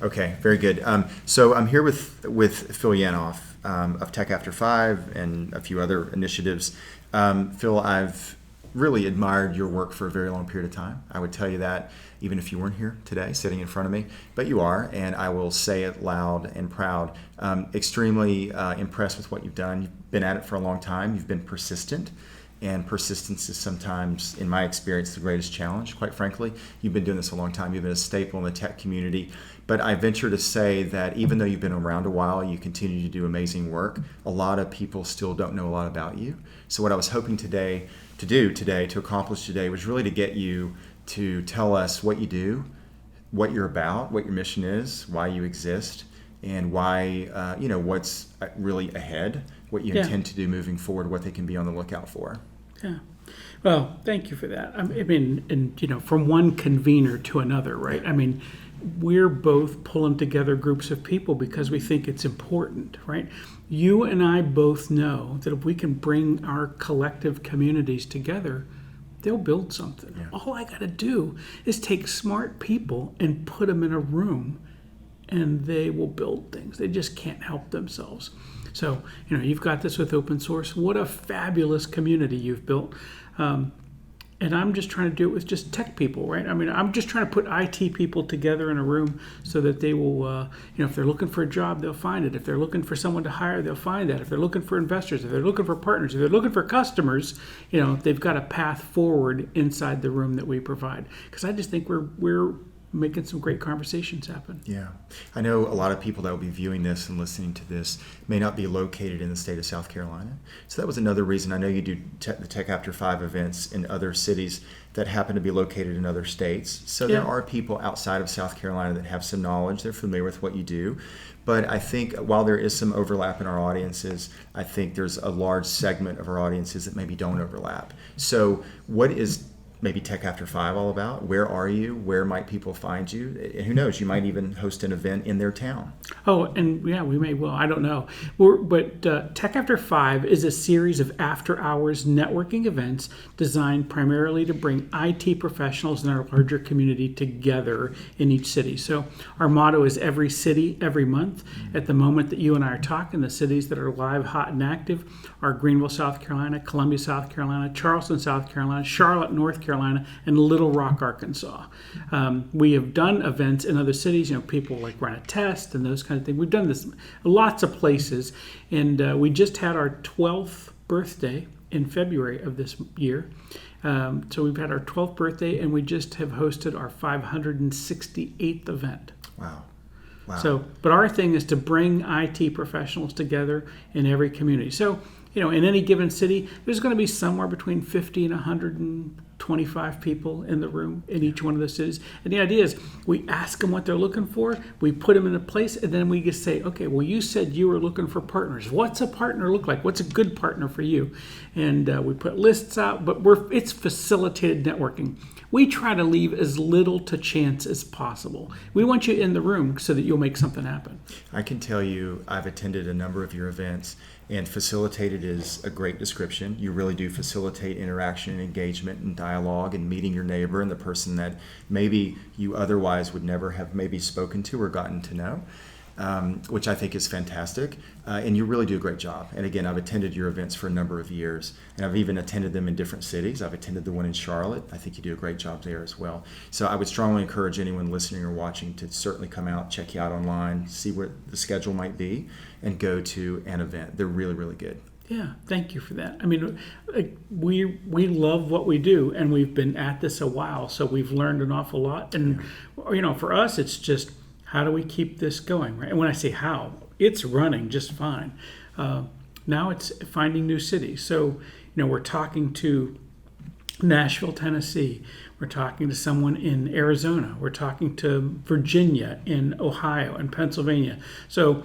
Okay, very good. So I'm here with Phil Yanoff of Tech After Five and a few other initiatives. Phil, I've really admired your work for a very long period of time. I would tell you that even if you weren't here today, sitting in front of me, but you are, and I will say it loud and proud. Extremely impressed with what you've done. You've been at it for a long time. You've been persistent. And persistence is sometimes, in my experience, the greatest challenge, quite frankly. You've been doing this a long time. You've been a staple in the tech community. But I venture to say that even though you've been around a while, you continue to do amazing work. A lot of people still don't know a lot about you. So what I was hoping to accomplish today, was really to get you to tell us what you do, what you're about, what your mission is, why you exist, and why, what's really ahead, what you intend to do moving forward, what they can be on the lookout for. Yeah. Well, thank you for that. I mean, and from one convener to another, right? I mean, we're both pulling together groups of people because we think it's important, right? You and I both know that if we can bring our collective communities together, they'll build something. Yeah. All I got to do is take smart people and put them in a room, and they will build things. They just can't help themselves. So, you've got this with open source. What a fabulous community you've built. And I'm just trying to do it with just tech people, right? I mean, I'm just trying to put IT people together in a room so that they will, if they're looking for a job, they'll find it. If they're looking for someone to hire, they'll find that. If they're looking for investors, if they're looking for partners, if they're looking for customers, they've got a path forward inside the room that we provide. Because I just think we're making some great conversations happen. Yeah. I know a lot of people that will be viewing this and listening to this may not be located in the state of South Carolina. So that was another reason. I know you do the Tech After Five events in other cities that happen to be located in other states. So there are people outside of South Carolina that have some knowledge. They're familiar with what you do. But I think while there is some overlap in our audiences, I think there's a large segment of our audiences that maybe don't overlap. So what is maybe Tech After Five all about? Where are you? Where might people find you? And who knows, you might even host an event in their town. Oh, and we may well. I don't know. But Tech After Five is a series of after-hours networking events designed primarily to bring IT professionals in our larger community together in each city. So our motto is every city, every month. At the moment that you and I are talking, the cities that are live, hot, and active are Greenville, South Carolina, Columbia, South Carolina, Charleston, South Carolina, Charlotte, North Carolina, and Little Rock, Arkansas. We have done events in other cities. People like run a test and those kind of things. We've done this lots of places, and we just had our 12th birthday in February of this year. So we've had our 12th birthday, and we just have hosted our 568th event. Wow. So, but our thing is to bring IT professionals together in every community. So, in any given city, there's going to be somewhere between 50 and 125 people in the room in each one of those cities. And the idea is we ask them what they're looking for, we put them in a place, and then we just say, okay, well, you said you were looking for partners. What's a partner look like? What's a good partner for you? And we put lists out, but it's facilitated networking. We try to leave as little to chance as possible. We want you in the room so that you'll make something happen. I can tell you I've attended a number of your events, and facilitated is a great description. You really do facilitate interaction and engagement and dialogue and meeting your neighbor and the person that maybe you otherwise would never have maybe spoken to or gotten to know. Which I think is fantastic. And you really do a great job. And again, I've attended your events for a number of years, and I've even attended them in different cities. I've attended the one in Charlotte. I think you do a great job there as well. So I would strongly encourage anyone listening or watching to certainly come out, check you out online, see where the schedule might be, and go to an event. They're really, really good. Yeah, thank you for that. I mean, we love what we do, and we've been at this a while, so we've learned an awful lot. And, for us, it's just, how do we keep this going, right? And when I say how, it's running just fine. Now it's finding new cities. So, we're talking to Nashville, Tennessee. We're talking to someone in Arizona. We're talking to Virginia, in Ohio, and Pennsylvania. So,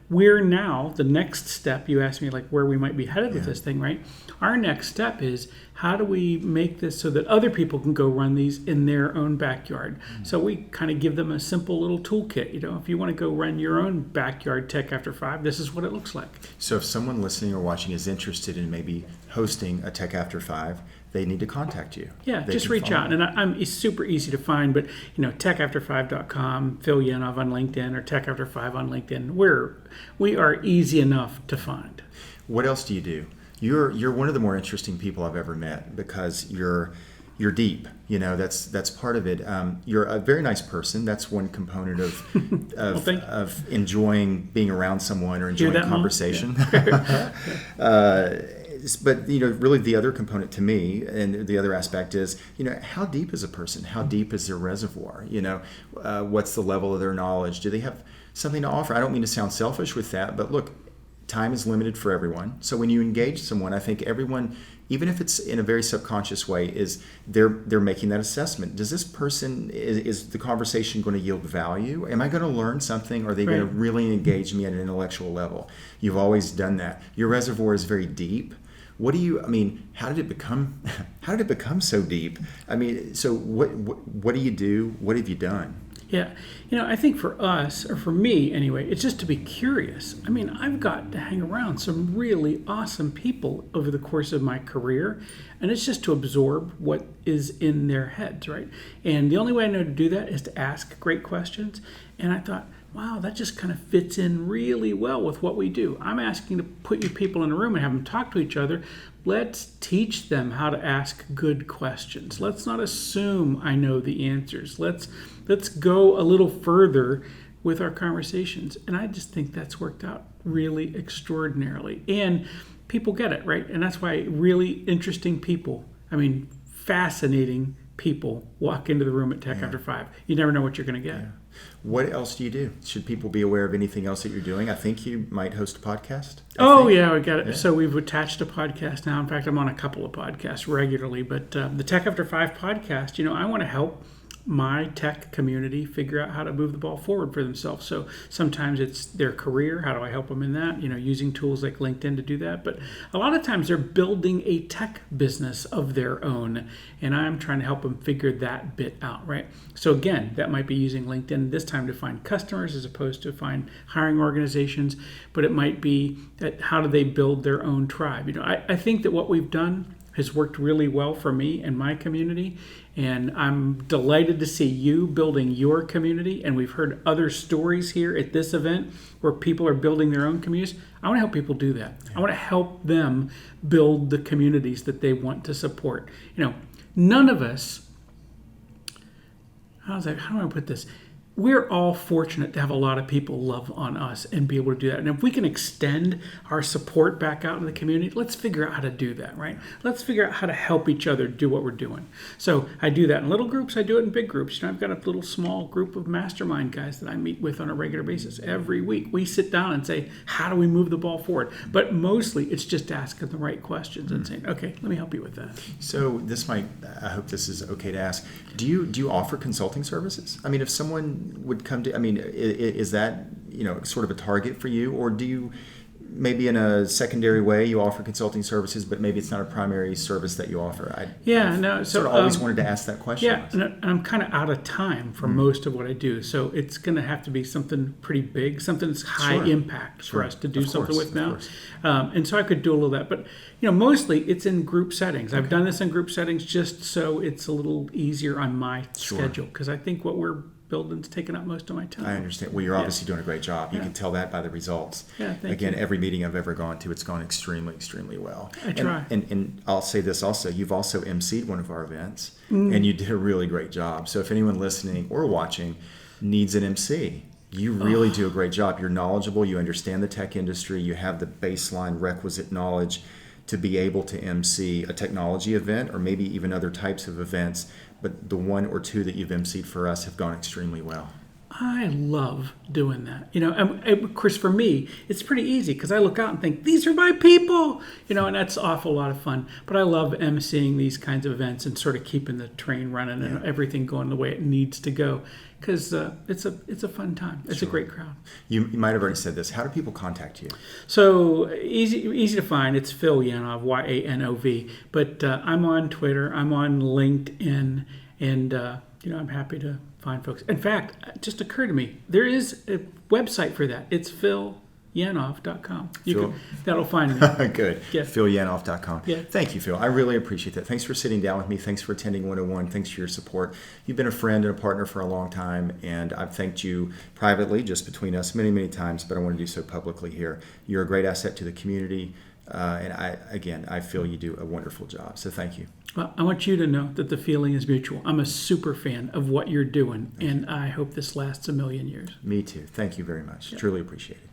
we're now, the next step, you asked me like where we might be headed with this thing, right? Our next step is, how do we make this so that other people can go run these in their own backyard? Mm-hmm. So we kind of give them a simple little toolkit. If you want to go run your own backyard Tech After Five, this is what it looks like. So if someone listening or watching is interested in maybe hosting a Tech After Five, they need to contact you. Yeah, they just reach out. And it's super easy to find, but techafter5.com, Phil Yanov on LinkedIn, or TechAfter5 on LinkedIn. We are easy enough to find. What else do you do? You're one of the more interesting people I've ever met because you're deep. That's part of it. You're a very nice person. That's one component of of enjoying being around someone or enjoying conversation. Yeah. But really the other component to me, and the other aspect is, how deep is a person? How deep is their reservoir? What's the level of their knowledge? Do they have something to offer? I don't mean to sound selfish with that, but look, time is limited for everyone. So when you engage someone, I think everyone, even if it's in a very subconscious way, is they're making that assessment. Does this person, is the conversation going to yield value? Am I going to learn something? Or are they going to really engage me at an intellectual level? You've always done that. Your reservoir is very deep. How did it become so deep? So what do you do? What have you done? Yeah. I think for us, or for me anyway, it's just to be curious. I've got to hang around some really awesome people over the course of my career, and it's just to absorb what is in their heads, right? And the only way I know to do that is to ask great questions. And I thought, wow, that just kind of fits in really well with what we do. I'm asking to put you people in a room and have them talk to each other. Let's teach them how to ask good questions. Let's not assume I know the answers. Let's go a little further with our conversations. And I just think that's worked out really extraordinarily. And people get it, right? And that's why really interesting people, fascinating people walk into the room at Tech After 5. You never know what you're going to get. Yeah. What else do you do? Should people be aware of anything else that you're doing? I think you might host a podcast. Yeah, we got it. Yeah. So we've attached a podcast now. In fact, I'm on a couple of podcasts regularly. But the Tech After 5 podcast, I want to help my tech community figure out how to move the ball forward for themselves. So sometimes it's their career. How do I help them in that? Using tools like LinkedIn to do that. But a lot of times they're building a tech business of their own, and I'm trying to help them figure that bit out, right? So again, that might be using LinkedIn this time to find customers as opposed to find hiring organizations, but it might be that how do they build their own tribe? I think that what we've done has worked really well for me and my community, and I'm delighted to see you building your community. And we've heard other stories here at this event where people are building their own communities. I want to help people do that. I want to help them build the communities that they want to support. None of us, how do I put this? We're all fortunate to have a lot of people love on us and be able to do that. And if we can extend our support back out in the community, let's figure out how to do that, right? Let's figure out how to help each other do what we're doing. So I do that in little groups. I do it in big groups. I've got a little small group of mastermind guys that I meet with on a regular basis. Every week we sit down and say, how do we move the ball forward? But mostly it's just asking the right questions and saying, okay, let me help you with that. So I hope this is okay to ask. Do you offer consulting services? If someone would come to, is that, sort of a target for you, or do you maybe in a secondary way you offer consulting services, but maybe it's not a primary service that you offer? I've always wanted to ask that question. Yeah, and I'm kind of out of time for most of what I do, so it's going to have to be something pretty big, something that's high impact for us to do something with now. And so I could do a little of that, but mostly it's in group settings. I've done this in group settings just so it's a little easier on my schedule, because I think what we're building's taking up most of my time. I understand. Well, you're obviously doing a great job. You can tell that by the results. Yeah, thank you. You. Every meeting I've ever gone to, it's gone extremely, extremely well. I try. And I'll say this also, you've also emceed one of our events, and you did a really great job. So if anyone listening or watching needs an MC, you really do a great job. You're knowledgeable. You understand the tech industry. You have the baseline requisite knowledge to be able to MC a technology event or maybe even other types of events. But the one or two that you've emceed for us have gone extremely well. I love doing that. And of course for me, it's pretty easy because I look out and think, these are my people, and that's an awful lot of fun. But I love emceeing these kinds of events and sort of keeping the train running and everything going the way it needs to go, because it's a fun time. It's a great crowd. You might have already said this. How do people contact you? So easy to find. It's Phil Yanov, Yanov. But I'm on Twitter. I'm on LinkedIn, and I'm happy to find folks. In fact, it just occurred to me, there is a website for that. It's Phil Yanoff.com. Phil- That'll find me. Good. Yeah. PhilYanoff.com. Yeah. Thank you, Phil. I really appreciate that. Thanks for sitting down with me. Thanks for attending 101. Thanks for your support. You've been a friend and a partner for a long time, and I've thanked you privately, just between us, many, many times, but I want to do so publicly here. You're a great asset to the community, and I feel you do a wonderful job. So thank you. Well, I want you to know that the feeling is mutual. I'm a super fan of what you're doing, and I hope this lasts a million years. Me too. Thank you very much. Truly appreciate it.